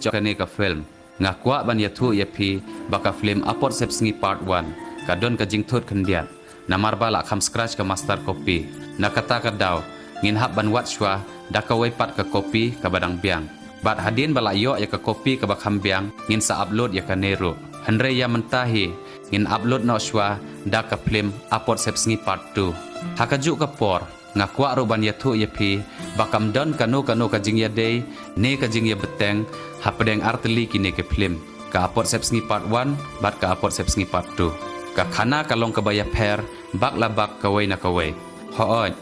jokane ka film ngakwa ban yathu yapi baka film apot sepsngi part 1 kadon ka jingthut khandiat namar bala kham scratch ka master copy nakata ka daw ngin hab ban wat shwa dakawai pat ka copy ka badang biang bat hadin bala yo ya ka copy ka bakham biang ngin sa upload ya ka neru hanre ya mentahi ngin upload no shwa da ka film apot sepsngi part 2 hakaju ka por ngakwa roban yathu yapi bakam don kanu ka jing ya day ne ka jing ya beteng hapedeng arteli kini ke film ka apot sepsngi part 1 bat ka apot sepsngi part 2 ka khana kalong ka baya per bak la bak kawai na kawai hooj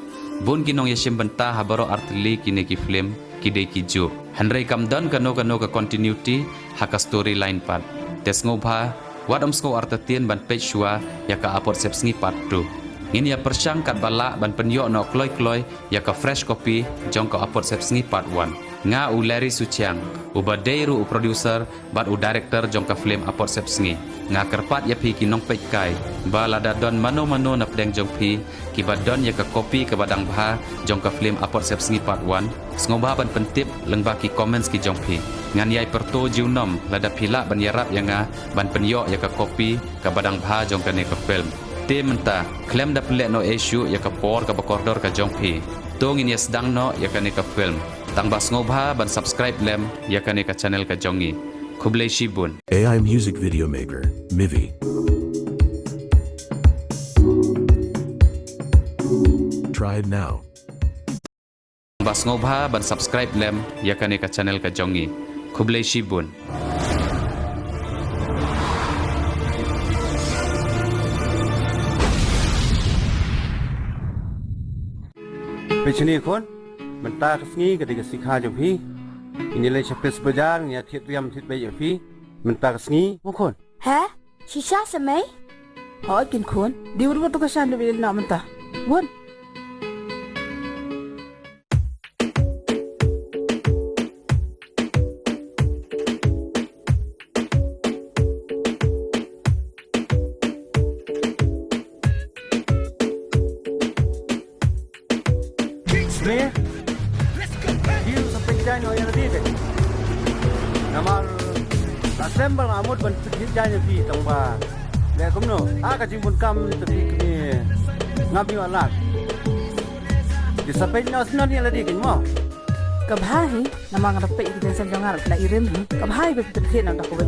bun kinong yashim benta habaro arteli kini ki film kidei kiju hanrei kam don kanu ka continuity haka storyline pat tesngobha wadom sko artatien ban page shwa ya ka apot sepsngi part 2 ngin ya persyang kat bala ban penyo no kloi ya ka fresh copy jong ka apot sepsngi part 1 nga u Larry Suchiang u badeiru u producer bat u director jong ka film apot sepsngi nga kerpat ya pi kinong pej kai bala da don mano na pedeng jong pi ki badon ya ka copy ka badang bha jong ka film apot sepsngi part 1 sngoba ban pentip lengba ki comments ki jong pi ngan yai perto jiunom lada pila ban yarap ya nga ban penyo ya ka copy ka badang bha jong ka ne ka film menta klem da pelek no issue ya ka por ka bakordor ka jongpi tongin ya sedang no ya ka ne ka film tang bas ngobha ban subscribe lem ya ka ne ka channel ka jongi khublei shibun AI music video maker Mivi. Try it now. bas ngobha ban subscribe lem ya ka ne ka channel ka jongi khublei shibun Pechini kon mentar sni ketika sikha jo phi inile chapes bajar nya thit riam thit bei jo phi mentar sni kon Hả? Shisha sa may? Hỏi kinh khốn, điều đó tôi có sang được về nào mình ta? Quên. Sni Hiu sampai jai no yana dite Namar Assemble amut ban thit jai jo phi tong ba le kumno ka jimbun kam tapi kini ngabi walat di sampai no sno ni ladi kin mo Kabhahi, namang rapi kita sanjangar la irim hi. Kabhahi betul nak dah kau.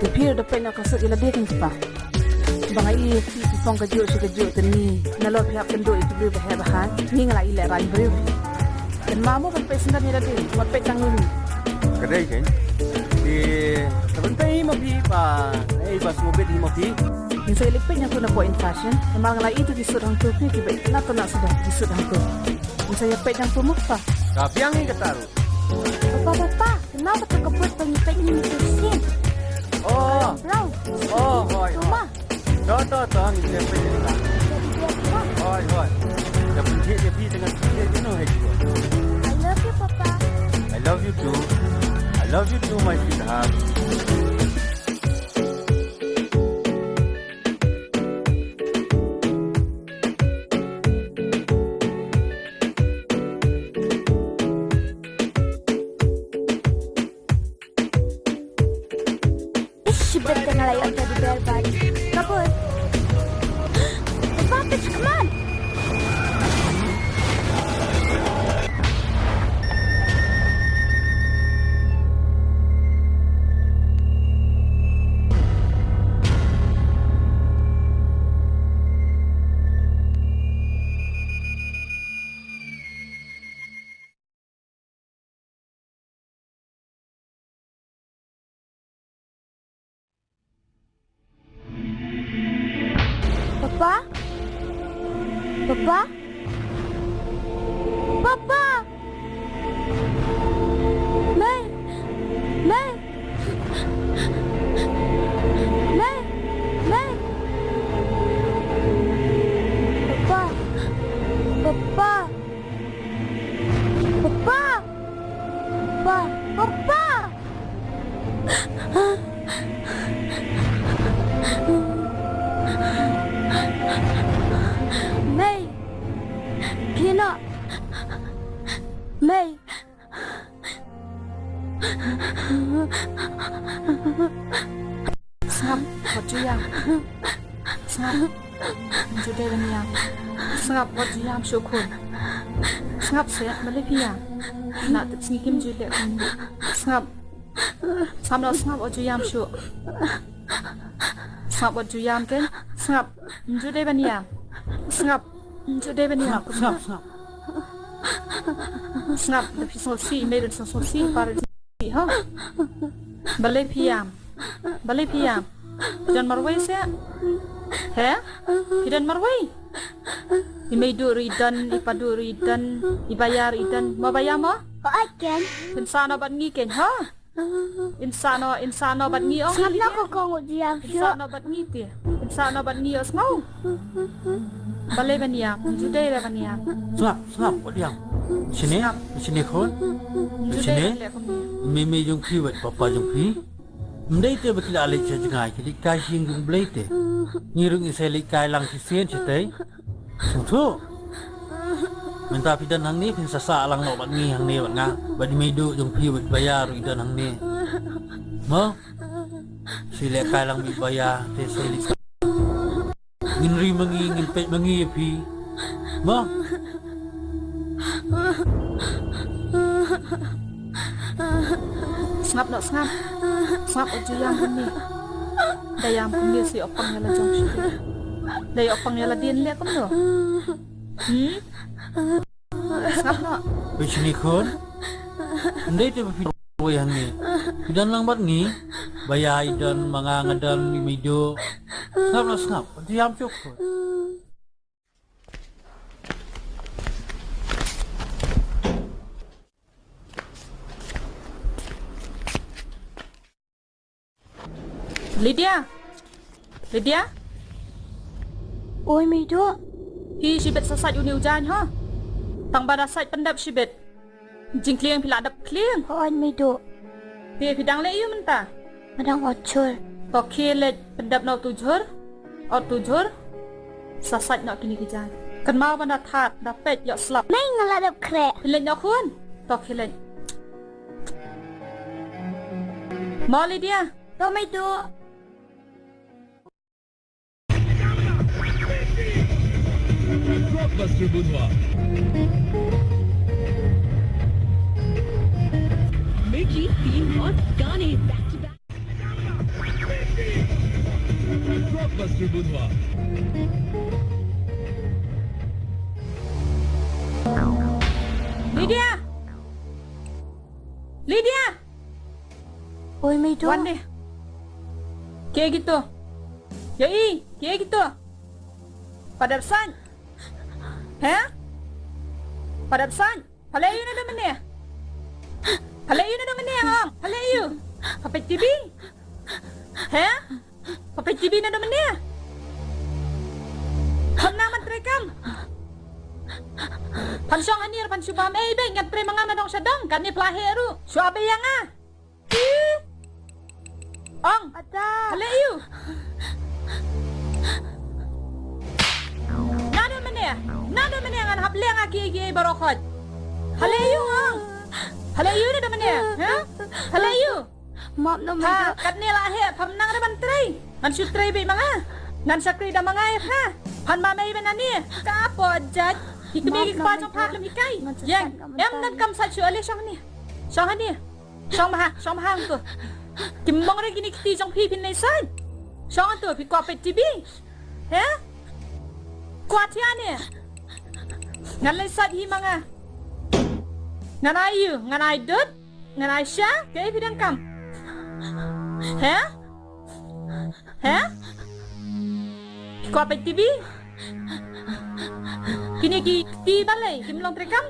Tapi dapat nak kasut ila dia kan cepat. Bangai pong kaju tani nalor pihak kendo itu beri bahan ni ngalai ila rai beri. Dan mamu sampai sendar ni ladi, sampai tanggung. Kedai kan di sebentar mo pi pa bas mo beti mo pi Yang saya lepas yang aku nak buat in fashion, namang ngalai itu disut hang tu pi tiba nak nak sudah disut hang tu. Yang saya pet yang tu muka. kapiang ni kataru Papa, kenapa tak kebut pengipet ni mesin? oh Brown. hoi Rumah. to ni siapa ni lah hoi dapat dia pi dengan dia you know I love you, Papa. I love you too my sweetheart Ish, better ngalayan tadi bel bag. Kabut. Papa, come on. Papa? Papa? Papa? May? May? May? May? Papa? Papa? Papa? Papa? Papa? May, Pina, May, Sangap wajuyam. Sangap jude baniam. Sangap wajuyam syukun. Sangap saya malipiyam. Nak tsingkim jude kun. Sangap samno sangap wajuyam syuk. Sangap wajuyam kan? Sangap jude baniam. Sangap jude baniam. Snap. Sangap tapi sosi made sosi para di ha. Balipiyam. Dan marway siya. He? Hidan marway. Imaidu ridan, ipadu ridan, ibayar ridan. Mabaya mo? I can. Insano bat ngiken, ha? Insano bat ngi ong Snap na ko kong ujiyam siyo. Insano bat ngi ti. Insano bat ngi os ngau. Balay baniyam, juday la baniyam. Snap. What yang? Sini kon. Juday la kami. Meme jong phi wat papa jong phi. Mdai te bakila ale cha jangai ki kai sing jong blai te. Ni rung isai li kai lang ki sen che te. Su. Minta pidan hang ni pin sasa lang no bat ngi hang ni bat nga. Bat me du jong phi wat bayar idan hang ni. Mo. Sile kai lang bi bayar te sai li. Ngin ri mangi ngin pet mangi phi. Mo. Sangap ujuyam kami. Dayam kami si opang yala jong shi. Day opang yala din le kam no. Sangap no. Sini kon. Mdai te phi way hang ni. Idan lang bat ngi. Bayar idan mga ngadan mi do. Snap. Diam chuk. Lydia. Oi Mido. Hi sibet sasat uni ujan ha. Tang bada sait pendap sibet. Jing kliang pila dap kliang. Oi Mido. Pi pidang le yu menta. Madang wachur. To kile pendap no tujur. Or tujur. Sasat no kini kijan. Kan mau banda that da pet yo slap. Nay ngaladap kre. Pilen yo kun. To kile. Mau Lydia. To Mido. Blockbuster Benoit. Mirchi तीन hot गाने back to back. Blockbuster Benoit. Lydia. Oi Mido. Wan deh. Kayak gitu. Yoi, kayak gitu. Padapsan. He? Padapsan. Palayo na naman niya. Ang. Palayo. Kapit TV. He? Kapit TV na naman niya. Ham naman trekam. Pansong anir, pansubam. Be, ngat pre mga manong siya dong. Kani plahero. Suabe yang ah. Ong. Ada. Palayo. Nado man yang hap leng aki barokot. Halayo ha. Halayo na naman niya. Ha? Halayo. Mom no Mido. Ha, kat nila he, pamnang na ban tray. Nan shoot tray be mga. Nan sakri da mga ha. Han mamay ba na ni? Kapo jat. Ikumigig pa sa paklam ikay. Yang, nagkam sa syuali siyang ni. Siyang maha to. Kimong rin ginikti siyang pipin na isan. Siyang to, pikwapit TV. He? Kuat yan eh. Ngalay sad hi mga. Nganay dud. Nganay siya. Kaya bidang kam. He? Kuapay TV. Kini ki balay. Kimlong trekam.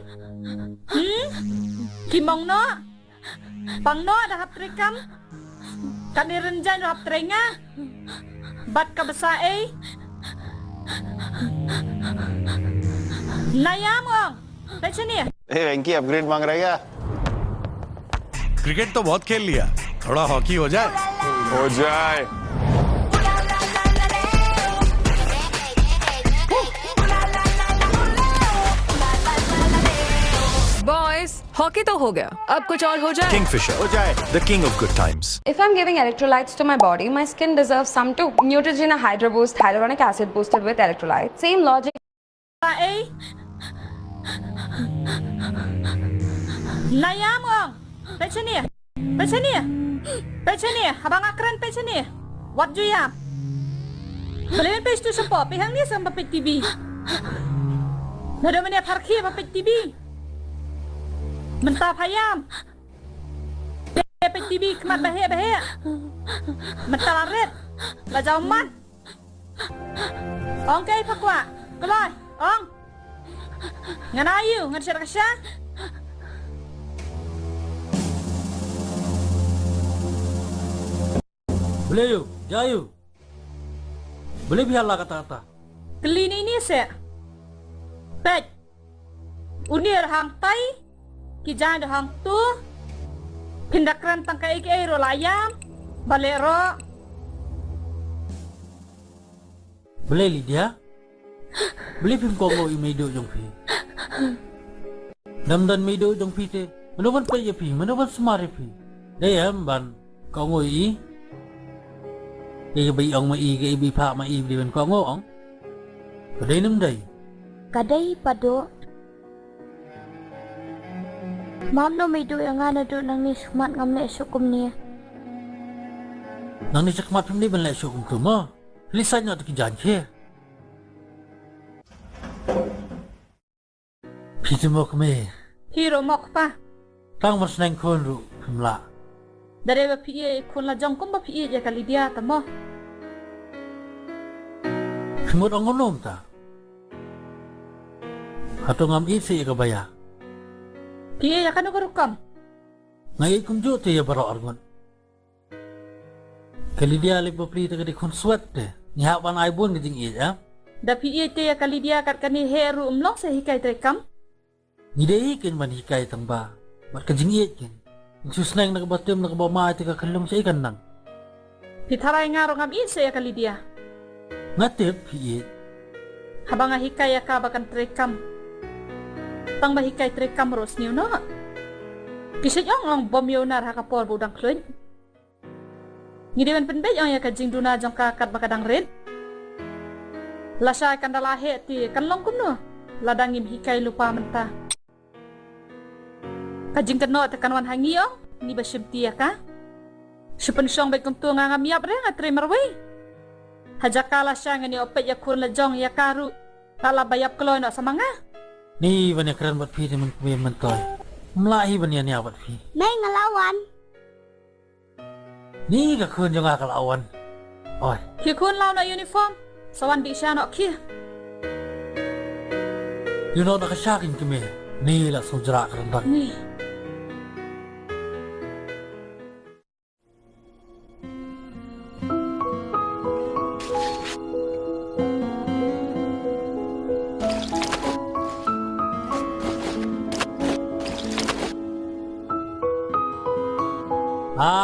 Kimong no. Pang no ada hap trekam. Kanirenjan hap trenga. Bat kabasae. नया मोंग नहीं वेंकी अपग्रेड मांग रहा है क्या? क्रिकेट तो बहुत खेल लिया, थोड़ा हॉकी हो जाए। हो जाए। Boys, हॉकी तो हो गया, अब कुछ और हो जाए। Kingfisher, हो जाए। the king of good times. If I'm giving electrolytes to my body, my skin deserves some too. Neutrogena Hydro Boost hyaluronic acid boosted with electrolytes. Same logic. Nayam ang. Pechani. Habang akran pechani. What do you have? Balian pech tu sa pop. Ihang niya sa mapit TV. Nadaman niya parki mapit TV. Mentah payam. Mapit TV kemat bahaya. Mentah laret. Lajau man. Ong kay pakwa. Kalay. Ong. Ngan ayu. Ngan siya kasya. Boleh yuk, jayu. Boleh biarlah kata-kata. Kali ni se. Pet. Unir hang tai. Kijan hang tu. Pindakran tangkai ke ro layam. Balero. Boleh Lydia? Boleh pim kongo imedo jong pi. Damdan medo jong pi te. Menoban pa ye pi, menoban semare pi. Dayam ban kongo i. Cái bị ông mà y cái bị phạm mà y đi bên con ngô ông ở đây nấm đầy Kadai pado. Mam no may doy ang ana do nang ni sukmat ngam le sukum niya. nang ni chắc mặt phim đi bên lại số cùng cửm mơ lý sai nhọ cái giàn kia Peter mok me Hero mok pa. tang mas nang kon ru phim lạ Dari ba piye kun la jong kum ba piye je kali dia tamo. phim một ông nôm ta atau ngam isi ka baya Piye ya kan ukurukam. ngai kum jo te ya baro argon kali dia le bapli ta di kon swat te ni ha ban ai bun nging i ya Da piye te ya kali dia kat kani heru umlong se hikai trekam. ni dei ken man hikai tang ba mat ka jing i ken sus nang nak batem nak ba mai te ka khalum sai kan nang Pitharai ngaro ngam in se ya kali dia. ngatep pi Habang hikai ya ka bakan trekam. Tang ba hikai trekam ros niu no. Kisah yang ang bom yo nar hakapor budang klun. Ngidewan penbej ang ya ka jing duna jong ka kat bakadang red. Lasai kan dalahe ti kan long kuno. Ladangim hikai lupa mentah. Kajing keno te kanwan hangi yo ni ba shibti ya ka. Sipen syong be kum tu ngam yap re ngatre marwe. Hajakala syang ni opet ya kun la jong ya karu. Lala bayap kloy no samanga. ni ban ya kran bat pi te man kuy man toy mlahi ban ya ni bat pi May ngalawan. ni ka khun jong akal awan oi Ki kun lau na uniform. Sawan di sya no ki. you know ka shakin keme ni la sujra kran dak Ni.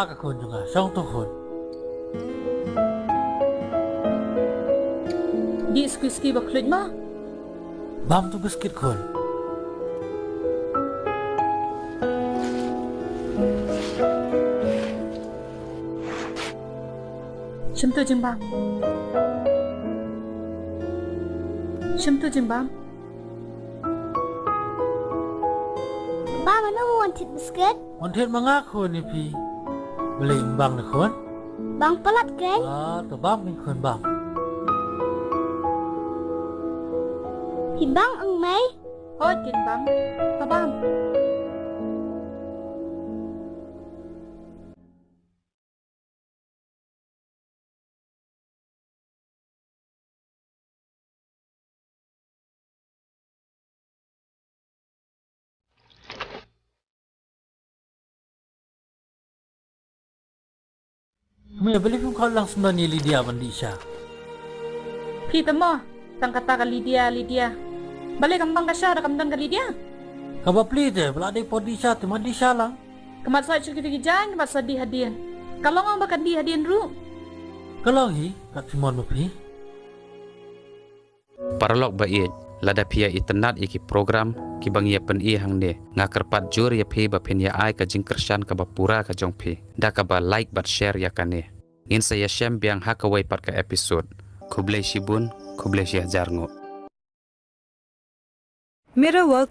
ka khun jong a song to khun Di skuiski ba klud mo. bam tu biskit khun Shimtu jimbam. Shimtu jimbam. Ba mana wanted biscuit? on thet manga khun ni pi bele bang na khun Bang pelat geng. to bam ni khun bam Hibang ang may. Hoi jimbam. Tabam. me bele pum khol lang sumna ni Lydia ban di sha Pi tamo. Tang kata ka Lydia. Balik kambang ka sya da kamdan ka Lydia. ka ba pli te bla de pod di sha te man di sha lang Kamat sa chukit gijan, kamat sa di hadian. Kalong ang bakan di hadian ru. kalau hi kat simon mo pi Paralog bait, lada pia itenat iki program ki bang ya pen i hang ne nga kerpat jur ya phi ba phen ya ai ka jing kershan ka ba pura ka jong phi da ka ba like bat share ya kane in saya shem biang ha ka wai pat ka episode khuble shibun khuble shi hajar ngo मेरा वर्क